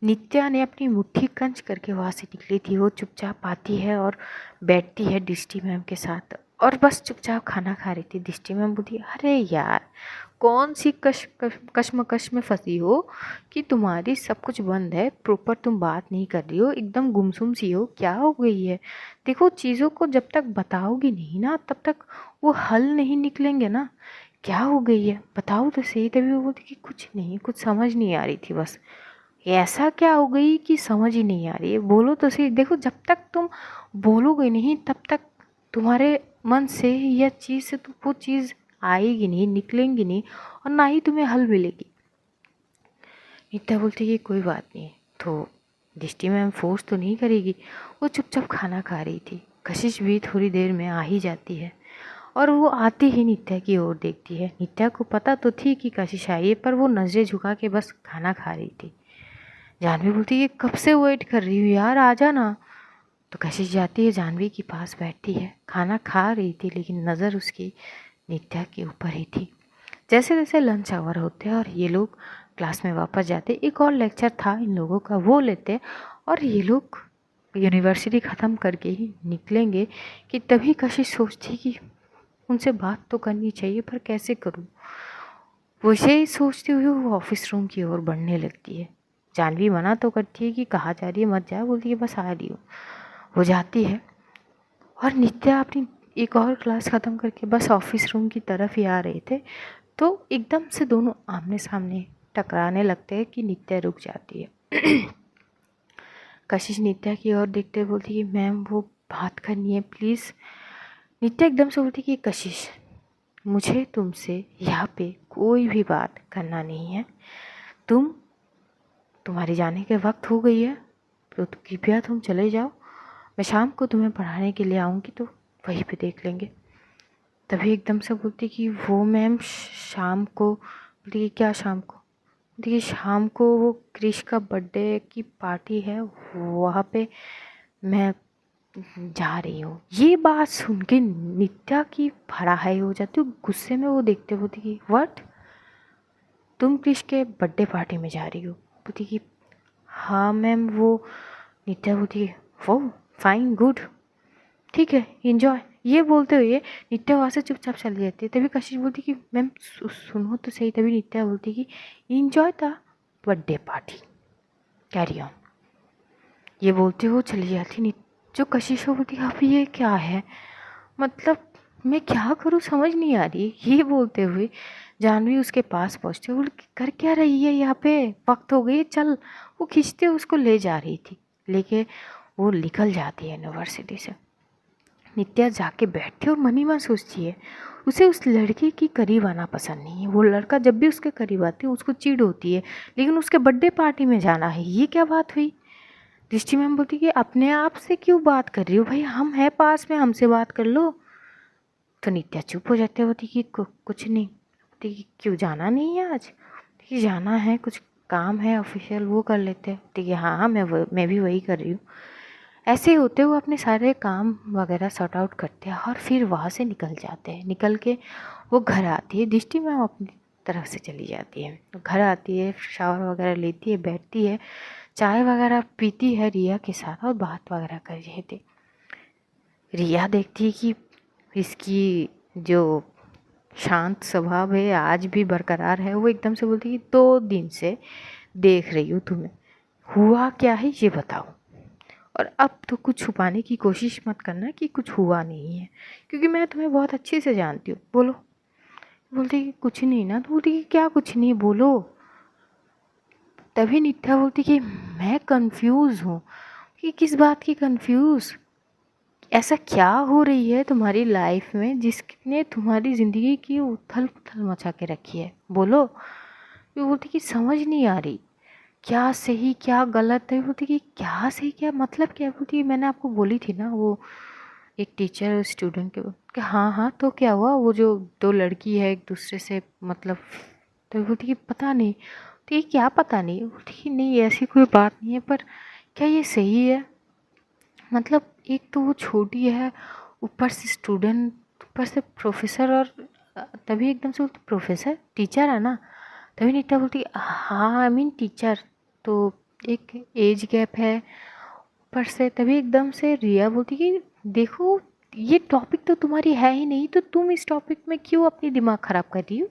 S1: नित्या ने अपनी मुट्ठी कंच करके वहाँ से निकली थी, वो चुपचाप आती है और बैठती है दृष्टि मैम के साथ और बस चुपचाप खाना खा रही थी। दृष्टि मैम बोलती, अरे यार कौन सी कश्मकश में फंसी हो कि तुम्हारी सब कुछ बंद है, प्रॉपर तुम बात नहीं कर रही हो, एकदम गुमसुम सी हो, क्या हो गई है? देखो चीज़ों को जब तक बताओगी नहीं ना तब तक वो हल नहीं निकलेंगे ना। क्या हो गई है बताओ तो सही। तभी वो बोलती कि कुछ नहीं, कुछ समझ नहीं आ रही थी बस। ऐसा क्या हो गई कि समझ ही नहीं आ रही है, बोलो तो सही। देखो जब तक तुम बोलोगे नहीं तब तक तुम्हारे मन से या चीज़ से तो वो चीज़ आएगी नहीं, निकलेंगी नहीं और ना ही तुम्हें हल मिलेगी। नित्या बोलती कि कोई बात नहीं, तो दृष्टि मैम फोर्स तो नहीं करेगी। वो चुपचाप खाना खा रही थी। कशिश भी थोड़ी देर में आ ही जाती है और वो आती ही नित्या की ओर देखती है। नित्या को पता तो थी कि कशिश आई है, पर वो नज़रें झुका के बस खाना खा रही थी। जानवी बोलती है, कब से वेट कर रही हूँ यार, आ जाना। तो कशिश जाती है, जानवी के पास बैठती है। खाना खा रही थी लेकिन नज़र उसकी नित्या के ऊपर ही थी। जैसे जैसे लंच आवर होते और ये लोग क्लास में वापस जाते, एक और लेक्चर था इन लोगों का, वो लेते और ये लोग यूनिवर्सिटी ख़त्म करके ही निकलेंगे कि तभी कशिश सोचती कि उनसे बात तो करनी चाहिए पर कैसे करूँ। वैसे ही सोचते हुए वो ऑफिस रूम की ओर बढ़ने लगती है। जानवी मना तो करती है कि कहाँ जा रही है, मत जा, बोलती है बस आ रही हूँ। वो जाती है और नित्या अपनी एक और क्लास ख़त्म करके बस ऑफिस रूम की तरफ ही आ रहे थे, तो एकदम से दोनों आमने सामने टकराने लगते हैं कि नित्या रुक जाती है। कशिश नित्या की ओर देखते बोलती है, मैम वो बात करनी है प्लीज़। नित्या एकदम से बोलती कि कशिश मुझे तुमसे यहाँ पे कोई भी बात करना नहीं है, तुम्हारे जाने के वक्त हो गई है, तो कृपया तुम चले जाओ। मैं शाम को तुम्हें पढ़ाने के लिए आऊँगी तो वहीं पे देख लेंगे। तभी एकदम से बोलती कि वो मैम शाम को, बोलती कि क्या शाम को? देखिए शाम को वो क्रिश का बर्थडे की पार्टी है, वहाँ पे मैं जा रही हूँ। ये बात सुन के नित्या की फड़ाई हो जाती है, गुस्से में वो देखते बोलती कि व्हाट, तुम क्रिश के बर्थडे पार्टी में जा रही हो? बोलती कि हाँ मैम। वो नित्या बोलती है, वो फाइन गुड, ठीक है इंजॉय। ये बोलते हुए नित्या वहाँ से चुपचाप चली जाती है। तभी कशिश बोलती कि मैम सुनो तो सही। तभी नित्या बोलती कि enjoy the birthday party, carry on. ये बोलते हुए चली जाती। जो कशिश बोलती है, अब ये क्या है, मतलब मैं क्या करूँ समझ नहीं आ रही। ये बोलते हुए जानवी उसके पास पहुँचती है, बोल कर क्या रही है यहाँ पे, वक्त हो गई चल। वो खींचते उसको ले जा रही थी, लेके वो निकल जाती है यूनिवर्सिटी से। नित्या जाके बैठती और मन ही मन सोचती है, उसे उस लड़के की करीब आना पसंद नहीं है। वो लड़का जब भी उसके करीब आती है उसको चिढ़ होती है, लेकिन उसके बर्थडे पार्टी में जाना है, ये क्या बात हुई? दृष्टि मैम बोलती कि अपने आप से क्यों बात कर रही हो भाई, हम हैं पास में, हमसे बात कर लो। तो नित्या चुप हो जाती है, बोलती कि कुछ नहीं। बोलती कि क्यों जाना नहीं है आज? कि जाना है, कुछ काम है ऑफिशियल, वो कर लेते हैं। ठीक है हाँ हाँ, मैं भी वही कर रही हूँ। ऐसे होते हुए अपने सारे काम वगैरह सॉर्ट आउट करते हैं और फिर वहाँ से निकल जाते हैं। निकल के वो घर आती है। दृष्टि मैम अपनी तरफ से चली जाती है, घर आती है, शावर वगैरह लेती है, बैठती है, चाय वगैरह पीती है रिया के साथ और बात वगैरह कर रहे थे। रिया देखती है कि इसकी जो शांत स्वभाव है आज भी बरकरार है। वो एकदम से बोलती है कि 2 दिन से देख रही हूँ तुम्हें, हुआ क्या है ये बताओ, और अब तो कुछ छुपाने की कोशिश मत करना कि कुछ हुआ नहीं है, क्योंकि मैं तुम्हें बहुत अच्छे से जानती हूँ, बोलो। बोलती कि कुछ नहीं ना। तो बोलती कि क्या कुछ नहीं, बोलो। तभी नित्या बोलती कि मैं कंफ्यूज हूँ। कि किस बात की कंफ्यूज? ऐसा क्या हो रही है तुम्हारी लाइफ में जिसने तुम्हारी ज़िंदगी की उथल पुथल मचा के रखी है, बोलो। वो बोलती कि समझ नहीं आ रही क्या सही क्या गलत है। बोलती कि क्या सही क्या मतलब क्या। बोलती मैंने आपको बोली थी ना वो एक टीचर स्टूडेंट के कि हाँ हाँ तो क्या हुआ, वो जो दो लड़की है एक दूसरे से मतलब। तो बोलती कि पता नहीं। तो ये क्या पता नहीं। बोलती कि नहीं ऐसी कोई बात नहीं है, पर क्या ये सही है। मतलब एक तो वो छोटी है, ऊपर से स्टूडेंट, ऊपर से प्रोफेसर। और तभी एकदम से बोलती प्रोफेसर टीचर है ना। तभी नीता बोलती हाँ आई मीन टीचर। तो एक एज गैप है ऊपर से। तभी एकदम से रिया बोलती कि देखो ये टॉपिक तो तुम्हारी है ही नहीं, तो तुम इस टॉपिक में क्यों अपनी दिमाग ख़राब कर रही हो।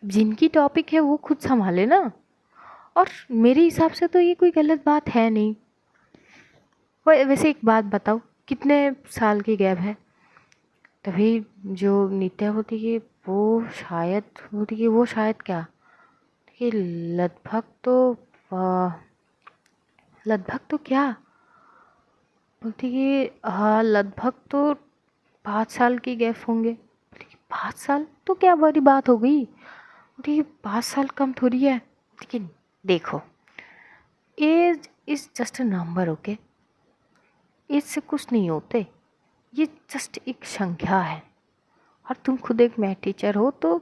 S1: जिनकी टॉपिक है वो खुद संभाले ना। और मेरे हिसाब से तो ये कोई गलत बात है नहीं। वैसे एक बात बताओ कितने साल की गैप है। तभी जो नित्या होती है वो शायद क्या कि लगभग तो आ, लगभग तो क्या बोलती कि हाँ लगभग तो 5 साल की गैप होंगे। बोलती कि 5 साल तो क्या बड़ी बात हो गई। बोलती कि 5 साल कम थोड़ी है। लेकिन देखो age is just a number, okay. Age से कुछ नहीं होते, ये जस्ट एक संख्या है। और तुम खुद एक मैथ टीचर हो तो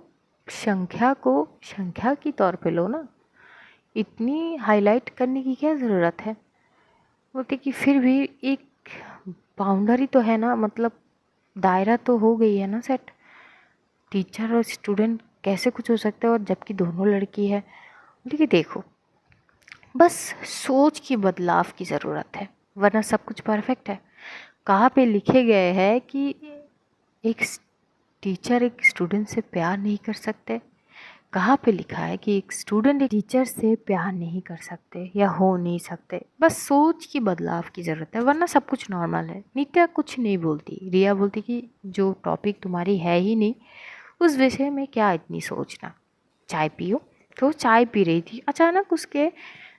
S1: संख्या को संख्या की तौर पे लो ना। इतनी हाईलाइट करने की क्या ज़रूरत है। बोलते कि फिर भी एक बाउंड्री तो है ना, मतलब दायरा तो हो गई है ना सेट। टीचर और स्टूडेंट कैसे कुछ हो सकता है, और जबकि दोनों लड़की है। बोले कि देखो बस सोच की बदलाव की ज़रूरत है, वरना सब कुछ परफेक्ट है। कहाँ पे लिखे गए हैं कि एक टीचर एक स्टूडेंट से प्यार नहीं कर सकते। कहाँ पे लिखा है कि एक स्टूडेंट एक टीचर से प्यार नहीं कर सकते या हो नहीं सकते। बस सोच की बदलाव की ज़रूरत है, वरना सब कुछ नॉर्मल है। नित्या कुछ नहीं बोलती, रिया बोलती कि जो टॉपिक तुम्हारी है ही नहीं उस विषय में क्या इतनी सोचना, चाय पियो। तो चाय पी रही थी, अचानक उसके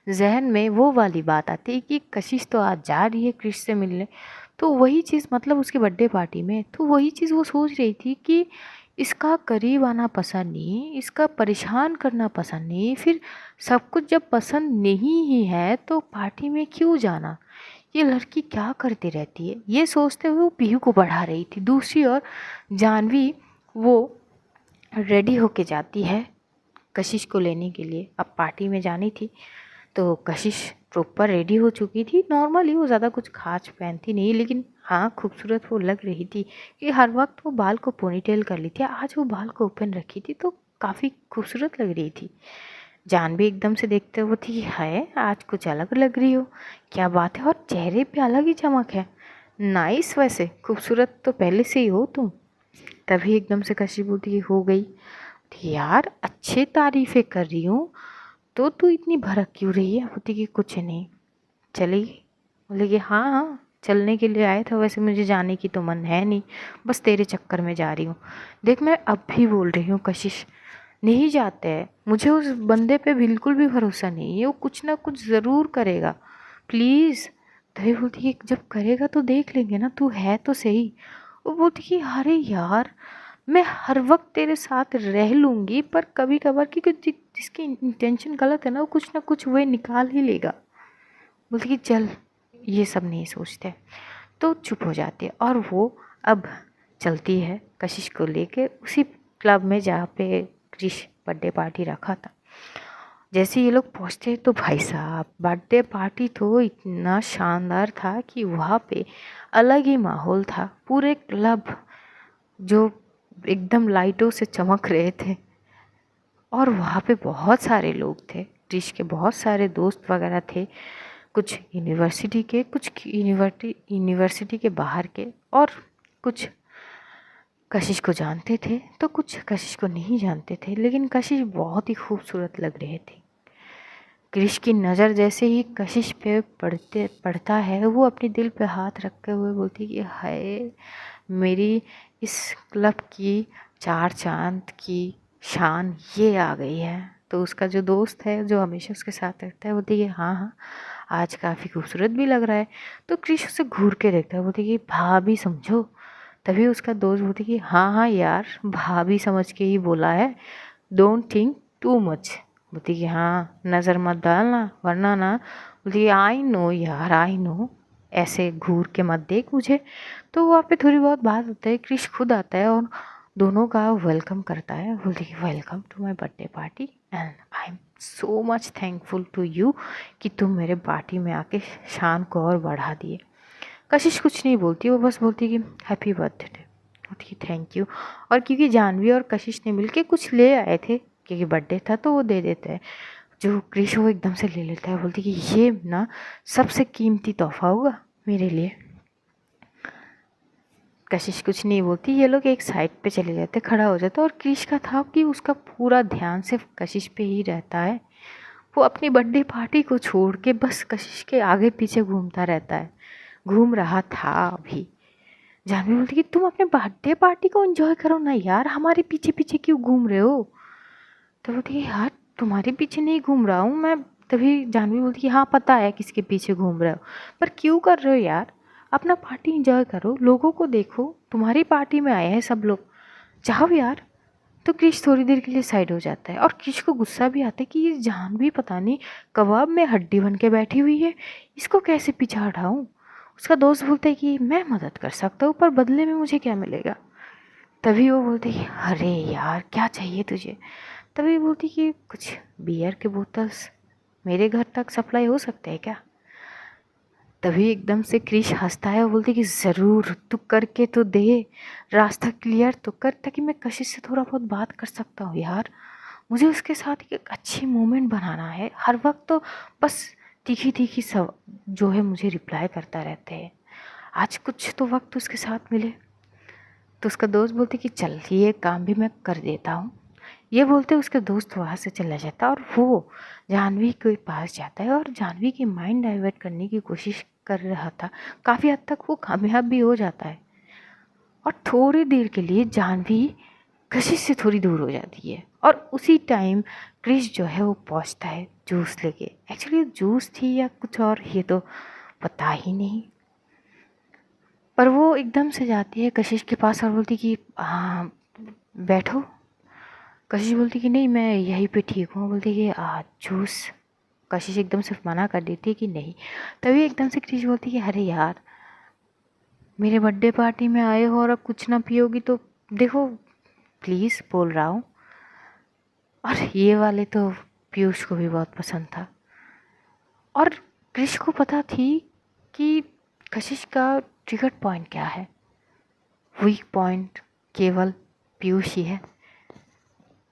S1: जहन में वो वाली बात आती कि कशिश तो आज जा रही है क्रिश से मिलने। तो वही चीज़ मतलब उसकी बर्थडे पार्टी में, तो वही चीज़ वो सोच रही थी कि इसका करीब आना पसंद नहीं, इसका परेशान करना पसंद नहीं, फिर सब कुछ जब पसंद नहीं ही है तो पार्टी में क्यों जाना। ये लड़की क्या करती रहती है, ये सोचते हुए वो पीहू को बढ़ा रही थी। दूसरी ओर जानवी वो रेडी होके जाती है कशिश को लेने के लिए। अब पार्टी में जानी थी तो कशिश प्रॉपर रेडी हो चुकी थी। नॉर्मली वो ज़्यादा कुछ खास पहनती नहीं, लेकिन हाँ खूबसूरत वो लग रही थी कि हर वक्त वो बाल को पोनीटेल कर ली थी, आज वो बाल को ओपन रखी थी तो काफ़ी खूबसूरत लग रही थी। जानवी एकदम से देखते हुए थी है आज कुछ अलग लग रही हो, क्या बात है, और चेहरे पे अलग ही चमक है। नाइस, वैसे खूबसूरत तो पहले से ही हो तुम। तभी एकदम से कशिश बोलती कि हो गई। यार अच्छे तारीफ़ें कर रही हूँ तो तू इतनी भड़क क्यों रही है। बोलती कि कुछ नहीं, चलेगी। बोले कि हाँ हाँ चलने के लिए आए थे, वैसे मुझे जाने की तो मन है नहीं, बस तेरे चक्कर में जा रही हूँ। देख मैं अब भी बोल रही हूँ कशिश, नहीं जाते हैं, मुझे उस बंदे पे बिल्कुल भी भरोसा नहीं है, वो कुछ ना कुछ ज़रूर करेगा, प्लीज़। तभी बोलती कि जब करेगा तो देख लेंगे ना, तू है तो सही। वो बोलती कि अरे यार मैं हर वक्त तेरे साथ रह लूँगी, पर कभी कभार की कुछ जिसकी इंटेंशन गलत है ना वो कुछ ना कुछ वे निकाल ही लेगा। बोलती कि चल ये सब नहीं सोचते, तो चुप हो जाती है। और वो अब चलती है कशिश को लेके उसी क्लब में जहाँ पे क्रिश बर्थडे पार्टी रखा था। जैसे ये लोग पहुँचते तो भाई साहब बर्थडे पार्टी तो इतना शानदार था कि वहाँ पे अलग ही माहौल था। पूरे क्लब जो एकदम लाइटों से चमक रहे थे, और वहाँ पे बहुत सारे लोग थे। क्रिश के बहुत सारे दोस्त वगैरह थे, कुछ यूनिवर्सिटी के, कुछ यूनिवर्सिटी के बाहर के, और कुछ कशिश को जानते थे तो कुछ कशिश को नहीं जानते थे। लेकिन कशिश बहुत ही खूबसूरत लग रहे थे। क्रिश की नज़र जैसे ही कशिश पे पड़ता है वो अपने दिल पे हाथ रखे हुए बोलती कि हाय मेरी इस क्लब की 4 चांद की शान ये आ गई है। तो उसका जो दोस्त है जो हमेशा उसके साथ रहता है बोलती है हाँ हाँ आज काफ़ी खूबसूरत भी लग रहा है। तो क्रिश उसे घूर के देखता है, बोलती कि भाभी समझो। तभी उसका दोस्त बोलती कि हाँ हाँ यार भाभी समझ के ही बोला है, डोंट थिंक टू मच। बोलती कि हाँ नज़र मत डालना वरना ना, बोलती आई नो यार आई नो, ऐसे घूर के मत देख मुझे। तो वहाँ पे थोड़ी बहुत बात होता है, क्रिश खुद आता है और दोनों का वेलकम करता है। बोलती कि welcome to my birthday party and I am so much thankful to you कि तुम मेरे पार्टी में आके शान को और बढ़ा दिए। कशिश कुछ नहीं बोलती, वो बस बोलती कि हैप्पी बर्थडे। बोलती कि थैंक यू। और क्योंकि जानवी और कशिश ने मिलके कुछ ले आए थे क्योंकि बर्थडे था तो वो दे देते हैं, जो क्रिश वो एकदम से ले लेता है। बोलती कि ये ना सबसे कीमती तोहफा होगा मेरे लिए। कशिश कुछ नहीं बोलती, ये लोग एक साइड पे चले जाते, खड़ा हो जाता। और क्रिश का था कि उसका पूरा ध्यान सिर्फ कशिश पे ही रहता है। वो अपनी बर्थडे पार्टी को छोड़ के बस कशिश के आगे पीछे घूमता रहता है, घूम रहा था अभी। जानवी बोलती कि तुम अपने बर्थडे पार्टी को एंजॉय करो ना यार, हमारे पीछे पीछे क्यों घूम रहे हो। तो बोलती कि यार तुम्हारे पीछे नहीं घूम रहा हूँ मैं। तभी जानवी बोलती कि हाँ पता है किसके पीछे घूम रहे हो, पर क्यों कर रहे हो यार, अपना पार्टी एंजॉय करो, लोगों को देखो, तुम्हारी पार्टी में आए हैं सब लोग, जाओ यार। तो क्रिश थोड़ी देर के लिए साइड हो जाता है और क्रिश को गुस्सा भी आता है कि ये जानवी पता नहीं कबाब में हड्डी बन के बैठी हुई है, इसको कैसे पीछे हटाऊँ। उसका दोस्त बोलता है कि मैं मदद कर सकता हूँ पर बदले में मुझे क्या मिलेगा। तभी वो बोलती कि अरे यार क्या चाहिए तुझे। तभी बोलती कि कुछ बियर के बोतल्स मेरे घर तक सप्लाई हो सकते हैं क्या। तभी एकदम से क्रिश हंसता है और बोलती कि ज़रूर तू करके तो दे, रास्ता क्लियर तो कर ताकि मैं कशिश से थोड़ा बहुत बात कर सकता हूँ यार। मुझे उसके साथ एक अच्छी मोमेंट बनाना है, हर वक्त तो बस तीखी तीखी सब जो है मुझे रिप्लाई करता रहते हैं, आज कुछ तो वक्त उसके साथ मिले। तो उसका दोस्त बोलते कि चल ये काम भी मैं कर देता हूँ। ये बोलते उसके दोस्त वहाँ से चला जाता है और वो जानवी के पास जाता है और जानवी की माइंड डाइवर्ट करने की कोशिश कर रहा था। काफ़ी हद तक वो कामयाब भी हो जाता है और थोड़ी देर के लिए जानवी कशिश से थोड़ी दूर हो जाती है। और उसी टाइम क्रिश जो है वो पहुँचता है जूस लेके। एक्चुअली जूस थी या कुछ और ये तो पता ही नहीं, पर वो एकदम से जाती है कशिश के पास और बोलती कि हाँ बैठो। कशिश बोलती कि नहीं मैं यहीं पे ठीक हूँ। बोलती कि जूस। कशिश एकदम से मना कर देती है कि नहीं। तभी एकदम से क्रिश बोलती कि अरे यार मेरे बर्थडे पार्टी में आए हो और अब कुछ ना पियोगी तो देखो प्लीज़ बोल रहा हूँ। और ये वाले तो पीयूष को भी बहुत पसंद था और क्रिश को पता थी कि कशिश का ट्रिगर पॉइंट क्या है। वीक पॉइंट केवल पीयूष ही है।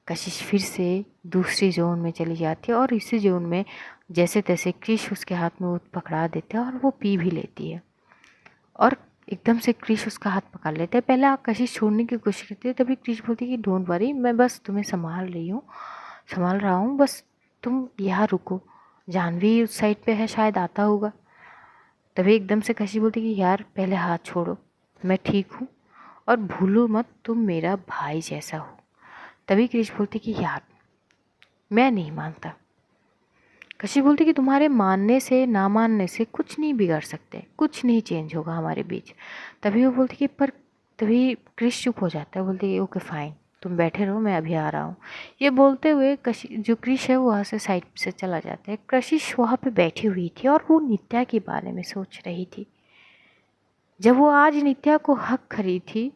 S1: कशिश फिर से दूसरी जोन में चली जाती है और इसी जोन में जैसे तैसे क्रिश उसके हाथ में वो पकड़ा देते हैं और वो पी भी लेती है। और एकदम से क्रिश उसका हाथ पकड़ लेते हैं। पहले कशिश छोड़ने की कोशिश करती है, तभी क्रिश बोलती है कि डोंट वरी मैं बस तुम्हें संभाल रहा हूँ, बस तुम यहाँ रुको, जानवी उस साइड पे है शायद आता होगा। तभी एकदम से कशिश बोलती कि यार पहले हाथ छोड़ो, मैं ठीक हूँ और भूलो मत तुम मेरा भाई जैसा हो। तभी क्रिश बोलती कि यार मैं नहीं मानता। कशिश बोलती कि तुम्हारे मानने से ना मानने से कुछ नहीं बिगड़ सकते, कुछ नहीं चेंज होगा हमारे बीच। तभी वो बोलती कि पर तभी क्रिश चुप हो जाता है, बोलती कि ओके फाइन तुम बैठे रहो मैं अभी आ रहा हूँ। ये बोलते हुए कशिश जो क्रिश है वो वहाँ से साइड से चला जाता है। कशिश वहाँ पे बैठी हुई थी और वो नित्या के बारे में सोच रही थी। जब वो आज नित्या को हक करी थी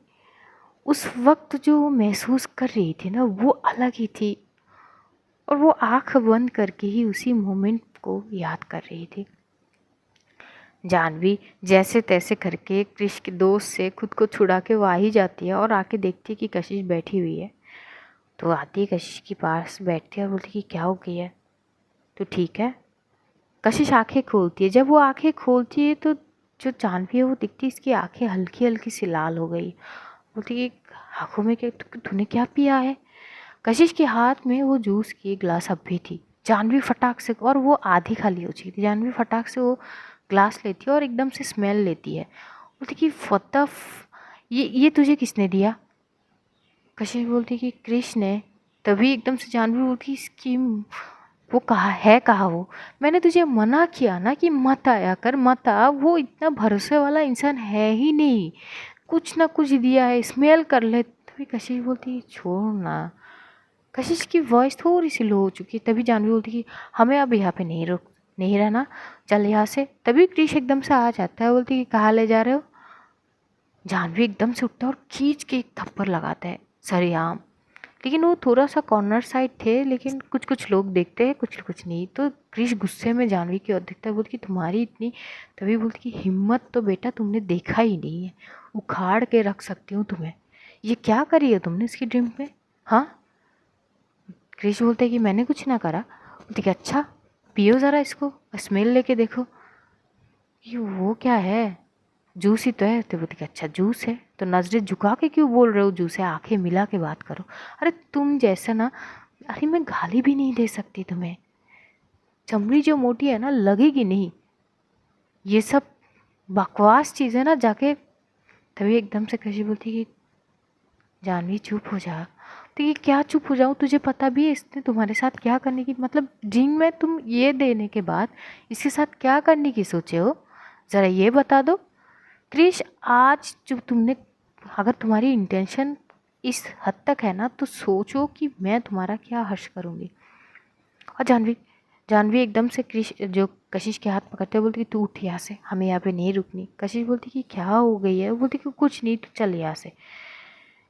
S1: उस वक्त जो वो महसूस कर रही थी ना वो अलग ही थी और वो आंख बंद करके ही उसी मोमेंट को याद कर रही थी। जानवी जैसे तैसे करके क्रिश के दोस्त से खुद को छुड़ा के वो आ ही जाती है और आके देखती है कि कशिश बैठी हुई है। तो आती है कशिश के पास बैठती है और बोलती कि क्या हो गया है, तो ठीक है। कशिश आंखें खोलती है, जब वो आंखें खोलती है तो जो जानवी है वो दिखती है इसकी आंखें हल्की हल्की सी लाल हो गई। बोलती कि आँखों में क्या तूने क्या पिया है। कशिश के हाथ में वो जूस की गिलास अब भी थी। जानवी फटाक से, और वो आधी खाली हो चुकी थी, जानवी फटाक से वो ग्लास लेती है और एकदम से स्मेल लेती है। बोलती कि ये तुझे किसने दिया। कशिश बोलती कि क्रिश ने। तभी एकदम से जानवी बोलती इसकी वो कहा वो मैंने तुझे मना किया ना कि मत आया कर, मत आ, वो इतना भरोसे वाला इंसान है ही नहीं, कुछ ना कुछ दिया है, स्मेल कर ले। तभी कशिश बोलती छोड़ ना, कशिश की वॉइस थोड़ी सी लो हो चुकी है। तभी जानवी बोलती कि हमें अब यहाँ पे नहीं रहना, चल यहाँ से। तभी क्रिश एकदम से आ जाता है, बोलती कि कहाँ ले जा रहे हो। जानवी एकदम से उठता है और खींच के एक थप्पड़ लगाता है सरेआम। लेकिन वो थोड़ा सा कॉर्नर साइड थे, लेकिन कुछ कुछ लोग देखते हैं, कुछ कुछ नहीं। तो क्रिश गुस्से में जानवी की ओर देखता है, बोलती कि तुम्हारी इतनी, तभी बोलती कि हिम्मत तो बेटा तुमने देखा ही नहीं है, उखाड़ के रख सकती हूँ तुम्हें। ये क्या करी है तुमने इसकी ड्रिंक में, हाँ। क्रिश बोलता है कि मैंने कुछ ना करा। बोलती कि अच्छा पियो ज़रा इसको, स्मेल लेके देखो कि वो क्या है, जूस ही तो है। तो बोलती कि अच्छा जूस है, तो नजरें झुका के क्यों बोल रहे हो जूस है, आंखें मिला के बात करो। अरे तुम जैसा ना, अरे मैं गाली भी नहीं दे सकती तुम्हें, चमड़ी जो मोटी है ना लगेगी नहीं, ये सब बकवास चीज़ें ना जाके। तभी एकदम से कशी बोलती कि जानवी चुप हो जा। तो ये क्या चुप हो जाऊँ, तुझे पता भी है इसने तुम्हारे साथ क्या करने की, मतलब ड्रिंक में तुम ये देने के बाद इसके साथ क्या करने की सोचे हो, ज़रा ये बता दो। क्रिश आज जो तुमने, अगर तुम्हारी इंटेंशन इस हद तक है ना, तो सोचो कि मैं तुम्हारा क्या हर्ष करूँगी। और जानवी जानवी एकदम से क्रिश जो कशिश के हाथ पकड़ते हुए बोलती कि तू उठ यहाँ से, हमें यहाँ पे नहीं रुकनी। कशिश बोलती कि क्या हो गई है, वो बोलती कि कुछ नहीं, तू चल यहाँ से।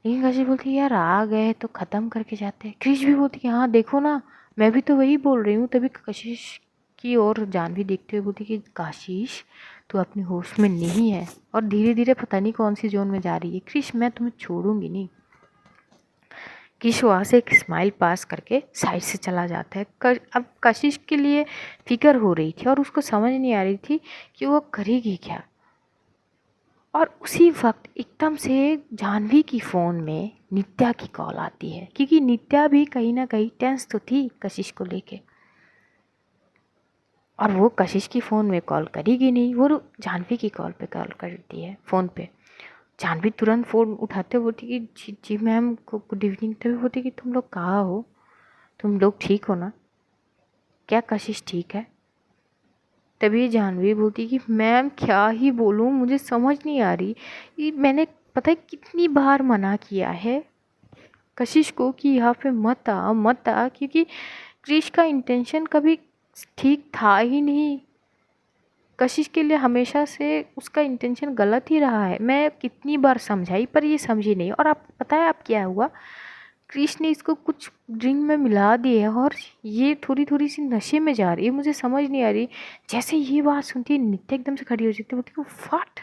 S1: लेकिन कशिश बोलती यार आ गए तो ख़त्म करके जाते हैं। क्रिश भी बोलती कि हाँ देखो ना, मैं भी तो वही बोल रही हूँ। तभी कशिश की ओर जानवी देखते हुए बोलती कि कशिश तू अपने होश में नहीं है, और धीरे धीरे पता नहीं कौन सी जोन में जा रही है। क्रिश मैं तुम्हें छोड़ूंगी नहीं। क्रिश वहाँ से एक स्माइल पास करके साइड से चला जाता है। अब कशिश के लिए फिक्र हो रही थी और उसको समझ नहीं आ रही थी कि वो करेगी क्या। और उसी वक्त एकदम से जानवी की फ़ोन में नित्या की कॉल आती है, क्योंकि नित्या भी कहीं ना कहीं टेंस तो थी कशिश को लेके। और वो कशिश की फ़ोन में कॉल करेगी नहीं, वो जानवी की कॉल पे कॉल करती है फ़ोन पे। जानवी तुरंत फ़ोन उठाते बोलती कि जी जी मैम गुड इवनिंग। तभी बोलती कि तुम लोग कहाँ हो, तुम लोग ठीक हो ना, क्या कशिश ठीक है। तभी जानवी बोलती कि मैम क्या ही बोलूँ, मुझे समझ नहीं आ रही। ये मैंने पता है कितनी बार मना किया है कशिश को कि यहाँ पे मत आ मत आ, क्योंकि क्रिश का इंटेंशन कभी ठीक था ही नहीं। कशिश के लिए हमेशा से उसका इंटेंशन गलत ही रहा है। मैं कितनी बार समझाई पर ये समझी नहीं। और आप पता है आप क्या हुआ, क्रिश ने इसको कुछ ड्रिंक में मिला दिए और ये थोड़ी थोड़ी सी नशे में जा रही है, मुझे समझ नहीं आ रही। जैसे ये बात सुनती है नित्या एकदम से खड़ी हो जाती है, बोलती है फट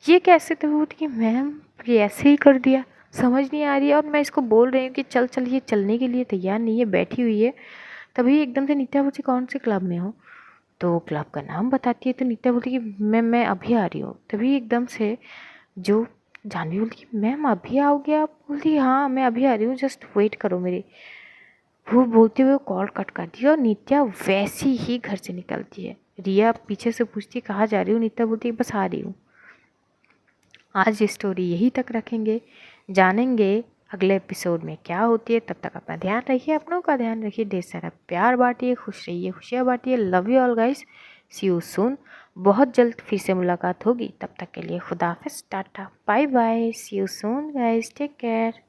S1: ये कैसे। तो बोलती कि मैम ये ऐसे ही कर दिया, समझ नहीं आ रही है। और मैं इसको बोल रही हूँ कि चल चल, ये चलने के लिए तैयार नहीं है, बैठी हुई है। तभी एकदम से नित्या बोलती कौन से क्लब में हो, तो क्लब का नाम बताती है। तो नित्या बोलती कि मैं अभी आ रही हूँ। तभी एकदम से जो जानवी बोलती कि मैम अभी आओगे आप, बोलती हाँ मैं अभी आ रही हूँ, जस्ट वेट करो मेरी। वो बोलते हुए कॉल कट कर दिया और नित्या वैसी ही घर से निकलती है। रिया पीछे से पूछती कहाँ जा रही हूँ, नित्या बोलती है बस आ रही हूँ। आज ये स्टोरी यहीं तक रखेंगे, जानेंगे अगले एपिसोड में क्या होती है। तब तक अपना ध्यान रखिए, अपनों का ध्यान रखिए, ढेर सारा प्यार बांटिए, खुश रहिए, खुशियाँ बांटिए। Love you all guys, see you soon. बहुत जल्द फिर से मुलाकात होगी, तब तक के लिए खुदा हाफिज़, tata bye bye, see you soon guys, take care.